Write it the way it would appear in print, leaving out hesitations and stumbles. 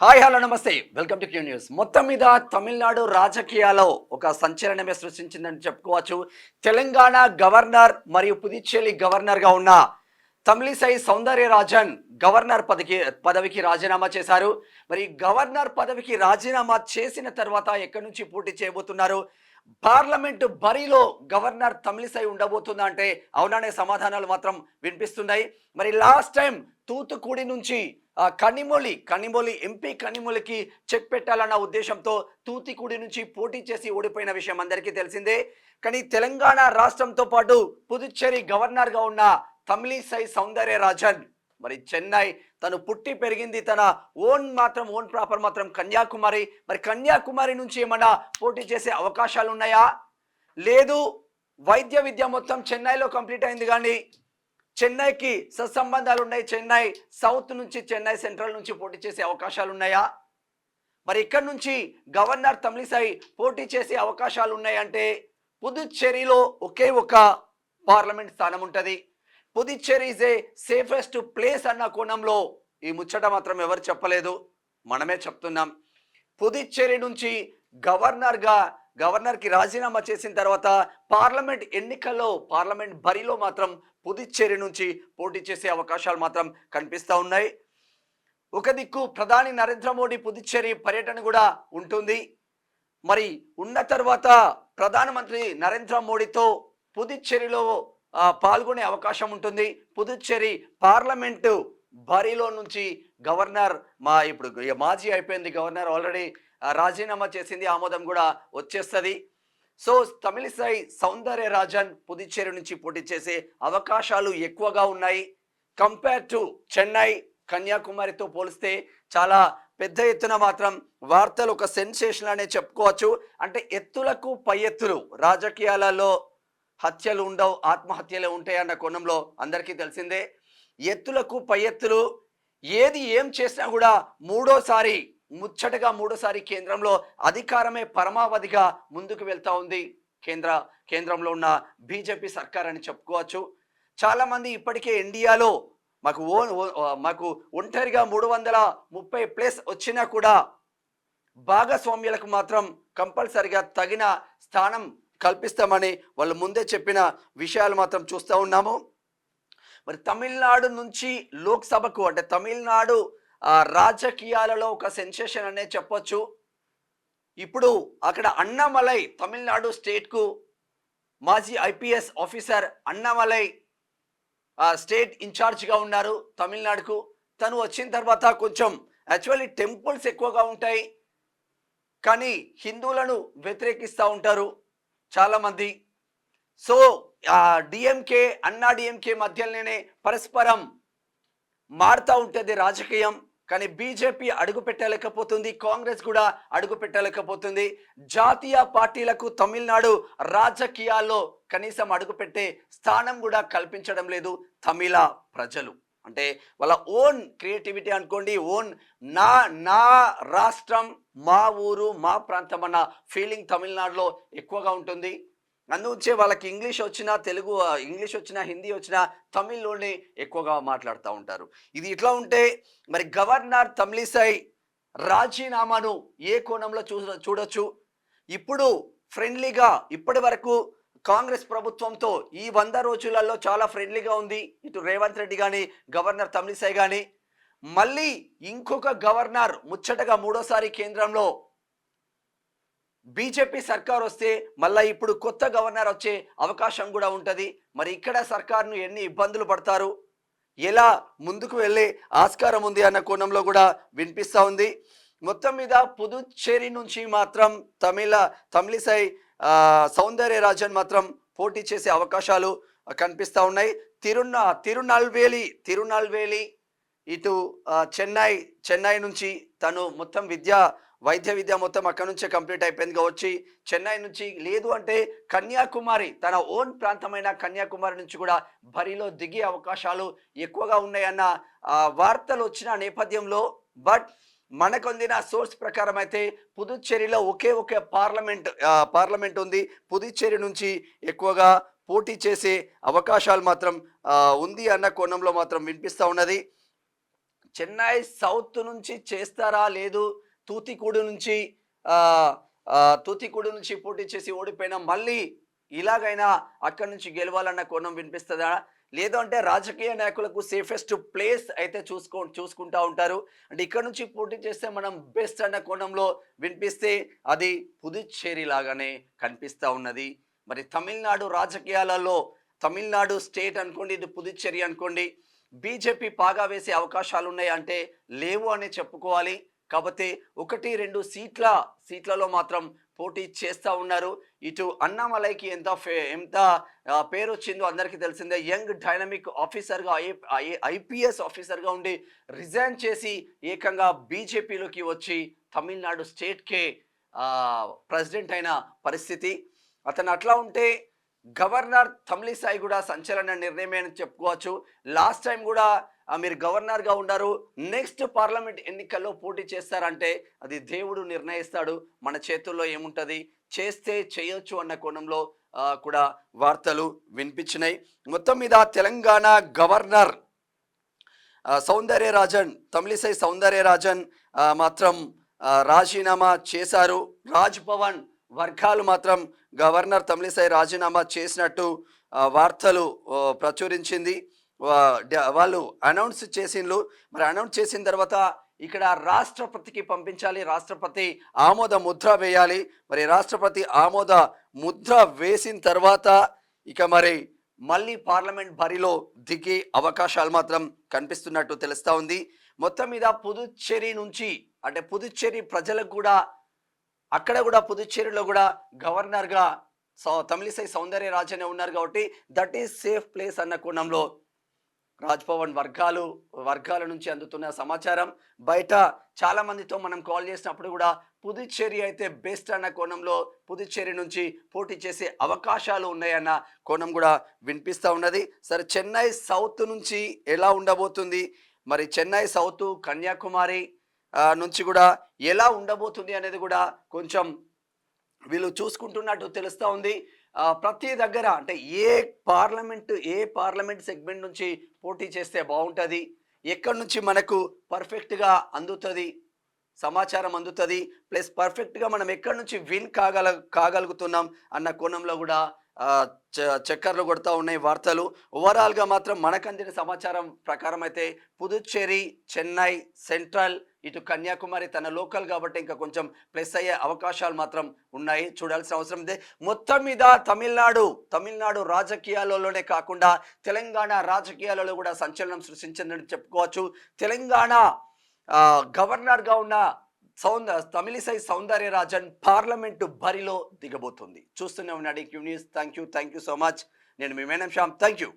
Hi hello నమస్తే welcome to Q news. మొత్తం మీద తమిళనాడు రాజకీయాల్లో ఒక సంచలనమే సృష్టించిందని చెప్పుకోవచ్చు. తెలంగాణ గవర్నర్ మరియు పుదుచ్చేరి గవర్నర్గా ఉన్న తమిళిసై సౌందరరాజన్ గవర్నర్ పదవికి రాజీనామా చేశారు. మరి గవర్నర్ పదవికి రాజీనామా చేసిన తర్వాత ఎక్కడి నుంచి పోటీ చేయబోతున్నారు? పార్లమెంటు బరిలో గవర్నర్ తమిళిసై ఉండబోతుందా అంటే అవుననే సమాధానాలు మాత్రం వినిపిస్తున్నాయి. మరి లాస్ట్ టైం తూతుకుడి నుంచి కనిమొళి ఎంపీ కనిమొళికి చెక్ పెట్టాలన్న ఉద్దేశంతో తూతికుడి నుంచి పోటీ చేసి ఓడిపోయిన విషయం అందరికీ తెలిసిందే. కానీ తెలంగాణ రాష్ట్రంతో పాటు పుదుచ్చేరి గవర్నర్గా ఉన్న తమిళిసై సౌందరరాజన్ మరి చెన్నై తను పుట్టి పెరిగింది తన ఓన్ ప్రాపర్ మాత్రం కన్యాకుమారి. మరి కన్యాకుమారి నుంచి ఏమన్నా పోటీ చేసే అవకాశాలు ఉన్నాయా? లేదు, వైద్య విద్య మొత్తం చెన్నైలో కంప్లీట్ అయింది కానీ చెన్నైకి సత్సంబంధాలు ఉన్నాయి. చెన్నై సౌత్ నుంచి చెన్నై సెంట్రల్ నుంచి పోటీ చేసే అవకాశాలు ఉన్నాయా? మరి ఇక్కడ నుంచి గవర్నర్ తమిళిసై పోటీ చేసే అవకాశాలు ఉన్నాయంటే పుదుచ్చేరిలో ఒకే ఒక పార్లమెంట్ స్థానం ఉంటుంది. Puducherry is a safest place అన్న కోణంలో ఈ ముచ్చట మాత్రం ఎవరు చెప్పలేదు, మనమే చెప్తున్నాం. పుదుచ్చేరి నుంచి గవర్నర్కి రాజీనామా చేసిన తర్వాత పార్లమెంట్ ఎన్నికల్లో పార్లమెంట్ బరిలో మాత్రం పుదుచ్చేరి నుంచి పోటీ చేసే అవకాశాలు మాత్రం కనిపిస్తూ ఉన్నాయి. ఒక దిక్కు ప్రధాని నరేంద్ర మోడీ పుదుచ్చేరి పర్యటన కూడా ఉంటుంది. మరి ఉన్న తర్వాత ప్రధానమంత్రి నరేంద్ర మోడీతో పుదుచ్చేరిలో పాల్గొనే అవకాశం ఉంటుంది. పుదుచ్చేరి పార్లమెంటు బరిలో నుంచి గవర్నర్ ఇప్పుడు మాజీ అయిపోయింది గవర్నర్ ఆల్రెడీ రాజీనామా చేసింది, ఆమోదం కూడా వచ్చేస్తుంది. సో తమిళిసై సౌందరరాజన్ పుదుచ్చేరి నుంచి పోటీ చేసే అవకాశాలు ఎక్కువగా ఉన్నాయి. కంపేర్ టు చెన్నై కన్యాకుమారితో పోలిస్తే చాలా పెద్ద ఎత్తున మాత్రం వార్తలు ఒక సెన్సేషన్ అనే చెప్పుకోవచ్చు. అంటే ఎత్తులకు పై ఎత్తులు, రాజకీయాలలో హత్యలు ఉండవు, ఆత్మహత్యలు ఉంటాయి అన్న కోణంలో అందరికీ తెలిసిందే. ఎత్తులకు పై ఎత్తులు, ఏది ఏం చేసినా కూడా మూడోసారి కేంద్రంలో అధికారమే పరమావధిగా ముందుకు వెళ్తా ఉంది కేంద్రంలో ఉన్న బీజేపీ సర్కార్ అని చెప్పుకోవచ్చు. చాలా మంది ఇప్పటికే ఇండియాలో మాకు ఒంటరిగా 330+ వచ్చినా కూడా భాగస్వామ్యాలకు మాత్రం కంపల్సరిగా తగిన స్థానం కల్పిస్తామని వాళ్ళు ముందే చెప్పిన విషయాలు మాత్రం చూస్తూ ఉన్నాము. మరి తమిళనాడు నుంచి లోక్సభకు అంటే తమిళనాడు రాజకీయాలలో ఒక సెన్సేషన్ అనే చెప్పొచ్చు. ఇప్పుడు అక్కడ అన్నామలై తమిళనాడు స్టేట్కు మాజీ ఐపీఎస్ ఆఫీసర్ అన్నామలై స్టేట్ ఇన్ఛార్జ్గా ఉన్నారు తమిళనాడుకు. తను వచ్చిన తర్వాత కొంచెం యాక్చువల్లీ టెంపుల్స్ ఎక్కువగా ఉంటాయి కానీ హిందువులను వ్యతిరేకిస్తూ ఉంటారు చాలామంది. సో అన్నా డిఎంకే మధ్యలోనే పరస్పరం మారుతూ ఉంటుంది రాజకీయం. కానీ బీజేపీ అడుగు పెట్టలేకపోతుంది, కాంగ్రెస్ కూడా అడుగు పెట్టలేకపోతుంది. జాతీయ పార్టీలకు తమిళనాడు రాజకీయాల్లో కనీసం అడుగుపెట్టే స్థానం కూడా కల్పించడం లేదు తమిళ ప్రజలు. అంటే వాళ్ళ ఓన్ క్రియేటివిటీ అనుకోండి, ఓన్ నా రాష్ట్రం, మా ఊరు, మా ప్రాంతం అన్న ఫీలింగ్ తమిళనాడులో ఎక్కువగా ఉంటుంది. అందువచ్చే వాళ్ళకి ఇంగ్లీష్ వచ్చినా హిందీ వచ్చినా తమిళ్లోనే ఎక్కువగా మాట్లాడుతూ ఉంటారు. ఇది ఇట్లా ఉంటే మరి గవర్నర్ తమిళిసై రాజీనామాను ఏ కోణంలో చూడొచ్చు? ఇప్పుడు ఫ్రెండ్లీగా ఇప్పటి వరకు కాంగ్రెస్ ప్రభుత్వంతో ఈ 100 రోజులలో చాలా ఫ్రెండ్లీగా ఉంది ఇటు రేవంత్ రెడ్డి కానీ గవర్నర్ తమిళిసై కానీ. మళ్ళీ ఇంకొక గవర్నర్ ముచ్చటగా మూడోసారి కేంద్రంలో బీజేపీ సర్కార్ వస్తే మళ్ళీ ఇప్పుడు కొత్త గవర్నర్ వచ్చే అవకాశం కూడా ఉంటుంది. మరి ఇక్కడ సర్కార్ను ఎన్ని ఇబ్బందులు పడతారు, ఎలా ముందుకు వెళ్ళే ఆస్కారం ఉంది అన్న కోణంలో కూడా వినిపిస్తూ ఉంది. మొత్తం మీద పుదుచ్చేరి నుంచి మాత్రం తమిళిసై సౌందరరాజన్ మాత్రం పోటీ చేసే అవకాశాలు కనిపిస్తూ ఉన్నాయి. తిరునల్వేలి ఇటు చెన్నై నుంచి తను మొత్తం వైద్య విద్య మొత్తం అక్కడ నుంచే కంప్లీట్ అయిపోయింది కావచ్చు. చెన్నై నుంచి లేదు అంటే కన్యాకుమారి, తన ఓన్ ప్రాంతమైన కన్యాకుమారి నుంచి కూడా బరిలో దిగే అవకాశాలు ఎక్కువగా ఉన్నాయన్న వార్తలు వచ్చిన నేపథ్యంలో బట్ మనకు అందిన సోర్స్ ప్రకారం అయితే పుదుచ్చేరిలో ఒకే పార్లమెంట్ ఉంది. పుదుచ్చేరి నుంచి ఎక్కువగా పోటీ చేసే అవకాశాలు మాత్రం ఉంది అన్న కోణంలో మాత్రం వినిపిస్తూ ఉన్నది. చెన్నై సౌత్ నుంచి చేస్తారా లేదు తూతికూడు నుంచి ఆ, తూతికూడు నుంచి పోటీ చేసి ఓడిపోయినా మళ్ళీ ఇలాగైనా అక్కడి నుంచి గెలవాలన్న కోణం వినిపిస్తుందా? లేదు అంటే రాజకీయ నాయకులకు సేఫెస్ట్ ప్లేస్ అయితే చూసుకుంటా ఉంటారు. అంటే ఇక్కడ నుంచి పోటీ చేస్తే మనం బెస్ట్ అన్న కోణంలో వినిపిస్తే అది పుదుచ్చేరి లాగానే కనిపిస్తూ ఉన్నది. మరి తమిళనాడు రాజకీయాలలో తమిళనాడు స్టేట్ అనుకోండి, ఇది పుదుచ్చేరి అనుకోండి, బీజేపీ పాగా వేసే అవకాశాలు ఉన్నాయి అంటే లేవు అని చెప్పుకోవాలి. కాకపోతే 1-2 సీట్లలో మాత్రం పోటీ చేస్తూ ఉన్నారు. ఇటు అన్నామలైకి ఎంత పేరు వచ్చిందో అందరికీ తెలిసిందే. యంగ్ డైనమిక్ ఆఫీసర్గా ఐపీఎస్ ఆఫీసర్గా ఉండి రిజైన్ చేసి ఏకంగా బీజేపీలోకి వచ్చి తమిళనాడు స్టేట్కే ప్రెసిడెంట్ అయిన పరిస్థితి. అతను అట్లా ఉంటే గవర్నర్ తమిళిసై కూడా సంచలన నిర్ణయమే అని చెప్పుకోవచ్చు. లాస్ట్ టైం కూడా మీరు గవర్నర్గా ఉన్నారు, నెక్స్ట్ పార్లమెంట్ ఎన్నికల్లో పోటీ చేస్తారంటే అది దేవుడు నిర్ణయిస్తాడు, మన చేతుల్లో ఏముంటుంది, చేస్తే చేయొచ్చు అన్న కోణంలో కూడా వార్తలు వినిపించినాయి. మొత్తం మీద తెలంగాణ గవర్నర్ సౌందర్యరాజన్, తమిళిసై సౌందర్యరాజన్ మాత్రం రాజీనామా చేశారు. రాజ్ భవన్ వర్గాలు మాత్రం గవర్నర్ తమిళిసై రాజీనామా చేసినట్టు వార్తలు ప్రచురించింది. వాళ్ళు అనౌన్స్ చేసిండ్రు. మరి అనౌన్స్ చేసిన తర్వాత ఇక్కడ రాష్ట్రపతికి పంపించాలి, రాష్ట్రపతి ఆమోద ముద్ర వేయాలి. మరి రాష్ట్రపతి ఆమోద ముద్ర వేసిన తర్వాత ఇక మరి మళ్ళీ పార్లమెంట్ బరిలో దిగే అవకాశాలు మాత్రం కనిపిస్తున్నట్టు తెలుస్తూ ఉంది. మొత్తం మీద పుదుచ్చేరి నుంచి అంటే పుదుచ్చేరి ప్రజలకు కూడా అక్కడ కూడా పుదుచ్చేరిలో కూడా గవర్నర్గా తమిళిసై సౌందర్యరాజనే ఉన్నారు కాబట్టి దట్ ఈస్ సేఫ్ ప్లేస్ అన్న కోణంలో రాజ్భవన్ వర్గాల నుంచి అందుతున్న సమాచారం. బయట చాలా మందితో మనం కాల్ చేసినప్పుడు కూడా పుదుచ్చేరి అయితే బెస్ట్ అన్న కోణంలో పుదుచ్చేరి నుంచి పోటీ చేసే అవకాశాలు ఉన్నాయన్న కోణం కూడా వినిపిస్తూ ఉన్నది. సరే, చెన్నై సౌత్ నుంచి ఎలా ఉండబోతుంది, మరి చెన్నై సౌత్ కన్యాకుమారి నుంచి కూడా ఎలా ఉండబోతుంది అనేది కూడా కొంచెం వీళ్ళు చూసుకుంటున్నట్టు తెలుస్తూ ఉంది. ప్రతి దగ్గర అంటే ఏ పార్లమెంట్ సెగ్మెంట్ నుంచి పోటీ చేస్తే బాగుంటుంది, ఎక్కడి నుంచి మనకు పర్ఫెక్ట్గా అందుతుంది సమాచారం అందుతుంది, ప్లస్ పర్ఫెక్ట్గా మనం ఎక్కడి నుంచి విన్ కాగలుగుతున్నాం అన్న కోణంలో కూడా చక్కర్లు కొడతా ఉన్నాయి వార్తలు. ఓవరాల్గా మాత్రం మనకు అందిన సమాచారం ప్రకారం అయితే పుదుచ్చేరి, చెన్నై సెంట్రల్, ఇటు కన్యాకుమారి తన లోకల్ కాబట్టి ఇంకా కొంచెం ప్లస్ అయ్యే అవకాశాలు మాత్రం ఉన్నాయి, చూడాల్సిన అవసరం ఉంది. మొత్తం మీద తమిళనాడు రాజకీయాలలోనే కాకుండా తెలంగాణ రాజకీయాలలో కూడా సంచలనం సృష్టించిందని చెప్పుకోవచ్చు. తెలంగాణ గవర్నర్గా ఉన్న తమిళిసై సౌందర్యరాజన్ పార్లమెంటు బరిలో దిగబోతుంది. చూస్తూనే ఉన్నాడు Q news. Thank you so much. నేను మీ మేనం శ్యామ్. Thank you.